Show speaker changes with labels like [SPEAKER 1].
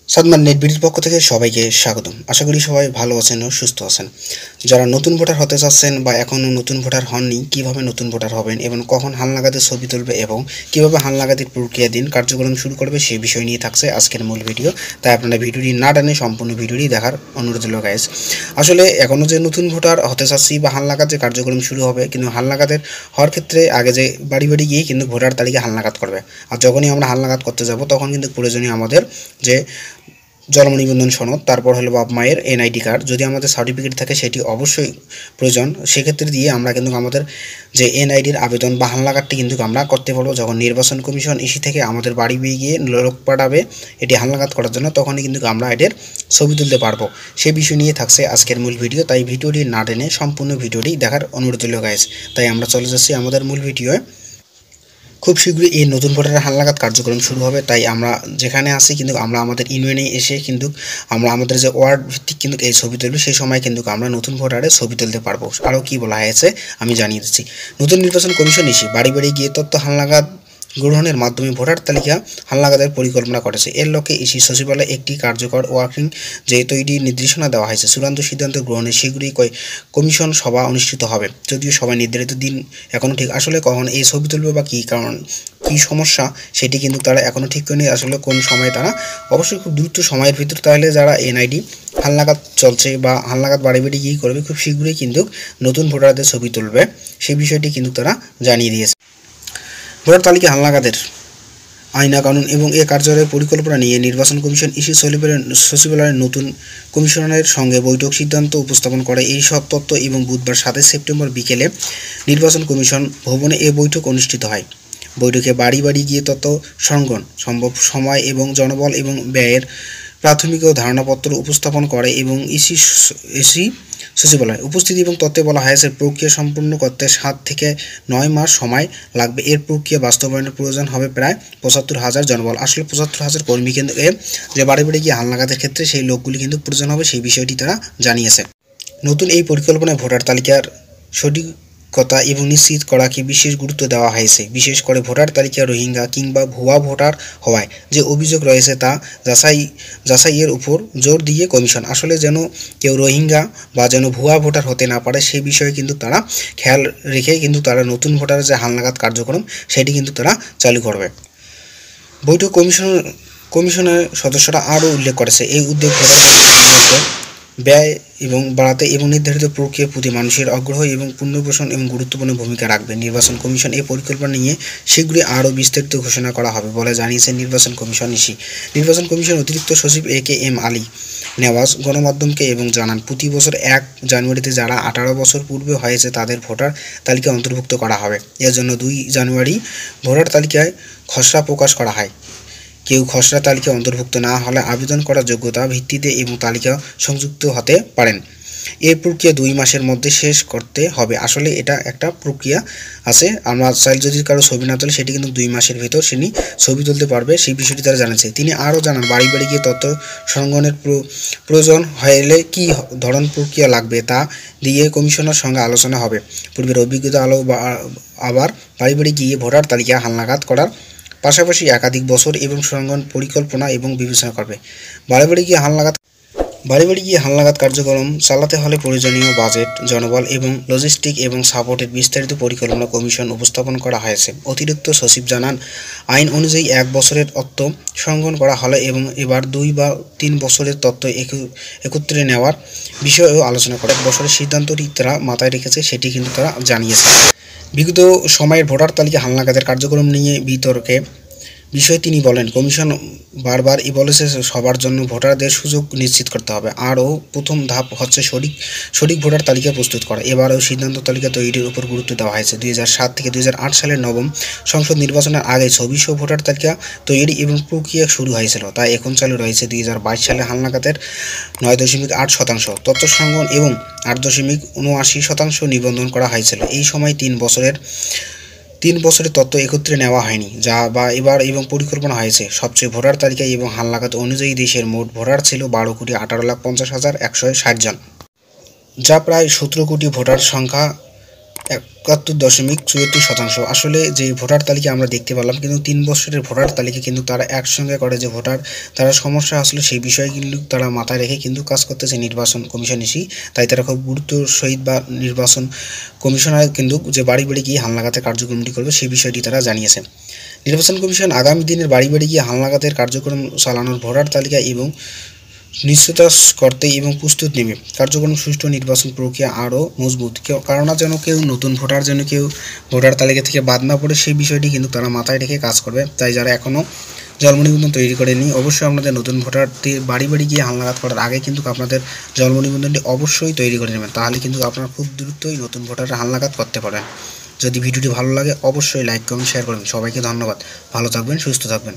[SPEAKER 1] Sadman net বিডির পক্ষ থেকে সবাইকে স্বাগতম। আশা করি সবাই ভালো আছেন ও সুস্থ আছেন। যারা নতুন ভোটার হতে চাচ্ছেন বা এখনও নতুন ভোটার হননি, কিভাবে নতুন ভোটার হবেন এবং কখন হালনাগাদের ছবি তুলবে এবং কিভাবে হালনাগাদের প্রক্রিয়া দিন কার্যক্রম শুরু করবে সেই বিষয় নিয়ে থাকছে আজকের মূল ভিডিও। তাই আপনারা ভিডিওটি না টানে সম্পূর্ণ ভিডিওটি দেখার অনুরোধ রইল গাইস। আসলে এখনও যে নতুন ভোটার হতে চাচ্ছি বা হালনাগাদ যে কার্যক্রম শুরু হবে, কিন্তু হালনাগাদের হওয়ার ক্ষেত্রে আগে যে বাড়ি বাড়ি গিয়ে কিন্তু ভোটার তালিকা হালনাগাদ করবে। আর যখনই আমরা হালনাগাদ করতে যাব তখন কিন্তু প্রয়োজনীয় আমাদের যে জন্ম নিবন্ধন সনদ, তারপর হলো বাপ মায়ের এনআইডি কার্ড, যদি আমাদের সার্টিফিকেট থাকে সেটি অবশ্যই প্রয়োজন। সেক্ষেত্রে দিয়ে আমরা কিন্তু আমাদের যে এনআইডির আবেদন বা হালনাগাদটি কিন্তু আমরা করতে পারবো। যখন নির্বাচন কমিশন ইসি থেকে আমাদের বাড়ি গিয়ে লোক পাঠাবে এটি হালনাগাদ করার জন্য, তখনই কিন্তু আমরা এটির ছবি তুলতে পারবো। সেই বিষয় নিয়ে থাকছে আজকের মূল ভিডিও। তাই ভিডিওটি না টেনে সম্পূর্ণ ভিডিওটি দেখার অনুরোধ রইল গাইস। তাই আমরা চলে যাচ্ছি আমাদের মূল ভিডিওয়ে। খুব শীঘ্রই এই নতুন ভোটারের হালনাগাদ কার্যক্রম শুরু হবে। তাই আমরা যেখানে আসি কিন্তু আমরা আমাদের ইউনিয়নে এসে কিন্তু আমরা আমাদের যে ওয়ার্ড ভিত্তিক কিন্তু এই ছবি তুলবে, সেই সময় কিন্তু আমরা নতুন ভোটারের ছবি তুলতে পারবো। আরও কি বলা হয়েছে আমি জানিয়ে দিচ্ছি। নতুন নির্বাচন কমিশন ইসি বাড়ি বাড়ি গিয়ে তথ্য হালনাগাদ গ্রহণের মাধ্যমে ভোটার তালিকা হালনাগাদের পরিকল্পনা করেছে। এর লক্ষ্যে ইসি সচিবালয়ে একটি কার্যকর ওয়ার্কিং যে তৈরি নির্দেশনা দেওয়া হয়েছে। চূড়ান্ত সিদ্ধান্ত গ্রহণে শীঘ্রই কমিশন সভা অনুষ্ঠিত হবে। যদিও সবাই নির্ধারিত দিন এখনও ঠিক, আসলে কখন এই ছবি তুলবে বা কী কারণ কী সমস্যা সেটি কিন্তু তারা এখনও ঠিক করেনি। আসলে কোন সময় তারা অবশ্যই খুব দ্রুত সময়ের ভিতর, তাহলে যারা এনআইডি হালনাগাদ চলছে বা হালনাগাদ বাড়ি বাড়ি গিয়ে করবে, খুব শীঘ্রই কিন্তু নতুন ভোটারদের ছবি তুলবে, সেই বিষয়টি কিন্তু তারা জানিয়ে দিয়েছে। ভোটার তালিকা হালনাগাদের আইনা কানুন এবং এ কার্যালয়ের পরিকল্পনা নিয়ে নির্বাচন কমিশন ইসি সচিবালয়ের নতুন কমিশনারের সঙ্গে বৈঠক সিদ্ধান্ত উপস্থাপন করে। এই সব তথ্য এবং বুধবার 7 সেপ্টেম্বর বিকেলে নির্বাচন কমিশন ভবনে এ বৈঠক অনুষ্ঠিত হয়। বৈঠকে বাড়ি বাড়ি গিয়ে তথ্য সংগ্রহ সম্ভব সময় এবং জনবল এবং ব্যয়ের প্রাথমিক ও ধারণাপত্র উপস্থাপন করে এবং ইসি সচিবালয় উপস্থিতি এবং তথ্যে বলা হয়েছে প্রক্রিয়া সম্পূর্ণ করতে 7 থেকে 9 মাস সময় লাগবে। এর প্রক্রিয়া বাস্তবায়নের প্রয়োজন হবে প্রায় 75,000 জনবল। আসলে 75,000 কর্মী কিন্তু যে বাড়ি বাড়ি গিয়ে হালনাগাদের ক্ষেত্রে সেই লোকগুলি কিন্তু প্রয়োজন হবে, সেই বিষয়টি তারা জানিয়েছে। নতুন এই পরিকল্পনায় ভোটার তালিকার সঠিকতা এবং নিশ্চিত করাকে বিশেষ গুরুত্ব দেওয়া হয়েছে। বিশেষ করে ভোটার তালিকা রোহিঙ্গা কিংবা ভুয়া ভোটার হওয়ায় যে অভিযোগ রয়েছে তা যাচাইয়ের উপর জোর দিয়ে কমিশন। আসলে যেন কেউ রোহিঙ্গা বা যেন ভুয়া ভোটার হতে না পারে সেই বিষয়ে কিন্তু তারা খেয়াল রেখে কিন্তু তারা নতুন ভোটারের যে হালনাগাদ কার্যক্রম সেটি কিন্তু তারা চালু করবে। বৈঠক কমিশনের সদস্যরা আরও উল্লেখ করেছে এই উদ্যোগ ভোটার ব্যয় এবং বাড়াতে এবং নির্ধারিত প্রক্রিয়ার প্রতি মানুষের আগ্রহ এবং পুনর্বাসন এবং গুরুত্বপূর্ণ ভূমিকা রাখবে। নির্বাচন কমিশন এই পরিকল্পনা নিয়ে শীঘ্রই আরও বিস্তারিত ঘোষণা করা হবে বলে জানিয়েছে নির্বাচন কমিশন ইসি। নির্বাচন কমিশন অতিরিক্ত সচিব AK-M আলী নেওয়াজ গণমাধ্যমকে এবং জানান, প্রতি বছর 1 জানুয়ারিতে যারা 18 বছর পূর্বে হয়েছে তাদের ভোটার তালিকায় অন্তর্ভুক্ত করা হবে। এর জন্য 2 জানুয়ারি ভোটার তালিকায় খসড়া প্রকাশ করা হয়। কেউ খসড়া তালিকায় অন্তর্ভুক্ত না হলে আবেদন করার যোগ্যতা ভিত্তিতে এবং তালিকা সংযুক্ত হতে পারেন। এই প্রক্রিয়া 2 মাসের মধ্যে শেষ করতে হবে। আসলে এটা একটা প্রক্রিয়া আছে, আমরা চাইলে যদি কারো ছবি না তোলে সেটি কিন্তু 2 মাসের ভিতর তিনি ছবি তুলতে পারবে, সেই বিষয়টি তারা জানাচ্ছে। তিনি আরও জানান, বাড়ি বাড়ি গিয়ে তথ্য সংগ্রহের প্রয়োজন হলে কী ধরন প্রক্রিয়া লাগবে তা দিয়ে কমিশনের সঙ্গে আলোচনা হবে। পূর্বের অভিজ্ঞতা আবার বাড়ি বাড়ি গিয়ে ভোটার তালিকা হালনাগাদ করার পাশাপাশি একাধিক বছর এবং সংরক্ষণ পরিকল্পনা এবং বিবেচনা করবে। বাড়ি বাড়ি গিয়ে হালনাগাদ কার্যক্রম চালাতে হলে প্রয়োজনীয় বাজেট, জনবল এবং লজিস্টিক এবং সাপোর্টের বিস্তারিত পরিকল্পনা কমিশন উপস্থাপন করা হয়েছে। অতিরিক্ত সচিব জানান, আইন অনুযায়ী 1 বছরের তথ্য সংগ্রহ করা হলে এবং এবার 2 বা 3 বছরের তথ্য একত্রে নেওয়ার বিষয়েও আলোচনা করে। 1 বছরের সিদ্ধান্তটি তারা মাথায় রেখেছে, সেটি কিন্তু তারা জানিয়েছে। বিগত সময়ের ভোটার তালিকা হালনাগাদের কার্যক্রম নিয়ে বিতর্কে বিষয়ে তিনি বলেন, কমিশন বারবার বলেছে সবার জন্য ভোটারদের সুযোগ নিশ্চিত করতে হবে। আরও প্রথম ধাপ হচ্ছে সঠিক ভোটার তালিকা প্রস্তুত করা। এবারেও সিদ্ধান্ত তালিকা তৈরির উপর গুরুত্ব দেওয়া হয়েছে। 2007 থেকে 2008 সালের নবম সংসদ নির্বাচনের আগে ছবিসহ ভোটার তালিকা তৈরি এবং প্রক্রিয়া শুরু হয়েছিল। তাই এখন চালু রয়েছে 2022 সালে হালনাগাদের 9.8% তথ্য সংগ্রহ এবং 8.79% নিবন্ধন করা হয়েছিল। এই সময় 3 বছরের তথ্য একত্রে নেওয়া হয়নি যা বা এবার এবং পরিকল্পনা হয়েছে। সবচেয়ে ভোটার তালিকায় এবং হালনাগাদ অনুযায়ী দেশের মোট ভোটার ছিল 12,18,50,160 জন, যা প্রায় 17 কোটি ভোটার সংখ্যা 71.74%। আসলে যে ভোটার তালিকা আমরা দেখতে পেলাম, কিন্তু 3 বছরের ভোটার তালিকা কিন্তু তারা একসঙ্গে করে যে ভোটার তারা সমস্যা আসলে সেই বিষয়ে কিন্তু তারা মাথায় রেখে কিন্তু কাজ করতেছে নির্বাচন কমিশন এসেই। তাই তারা খুব গুরুত্বর সহিত বা নির্বাচন কমিশনার কিন্তু যে বাড়ি বাড়ি গিয়ে হালনাগাদের কার্যক্রমটি করবে সেই বিষয়টি তারা জানিয়েছে। নির্বাচন কমিশন আগামী দিনের বাড়ি বাড়ি গিয়ে হালনাগাদের কার্যক্রম চালানোর ভোটার তালিকা এবং নিশ্চিত করতে এবং প্রস্তুত নেবে। কার্যক্রম সুষ্ঠু নির্বাচন প্রক্রিয়া আরও মজবুত কারণ যেন কেউ নতুন ভোটার যেন কেউ ভোটার তালিকা থেকে বাদ না পড়ে সেই বিষয়টি কিন্তু তারা মাথায় রেখে কাজ করবে। তাই যারা এখনও জন্ম নিবন্ধন তৈরি করেনি অবশ্যই আপনাদের নতুন ভোটারদের বাড়ি বাড়ি গিয়ে হালনাগাদ করার আগে কিন্তু আপনাদের জন্ম নিবন্ধনটি অবশ্যই তৈরি করে নেবেন, তাহলে কিন্তু আপনারা খুব দ্রুতই নতুন ভোটাররা হালনাগাদ করতে পারেন। যদি ভিডিওটি ভালো লাগে অবশ্যই লাইক কমেন্ট শেয়ার করবেন। সবাইকে ধন্যবাদ। ভালো থাকবেন, সুস্থ থাকবেন।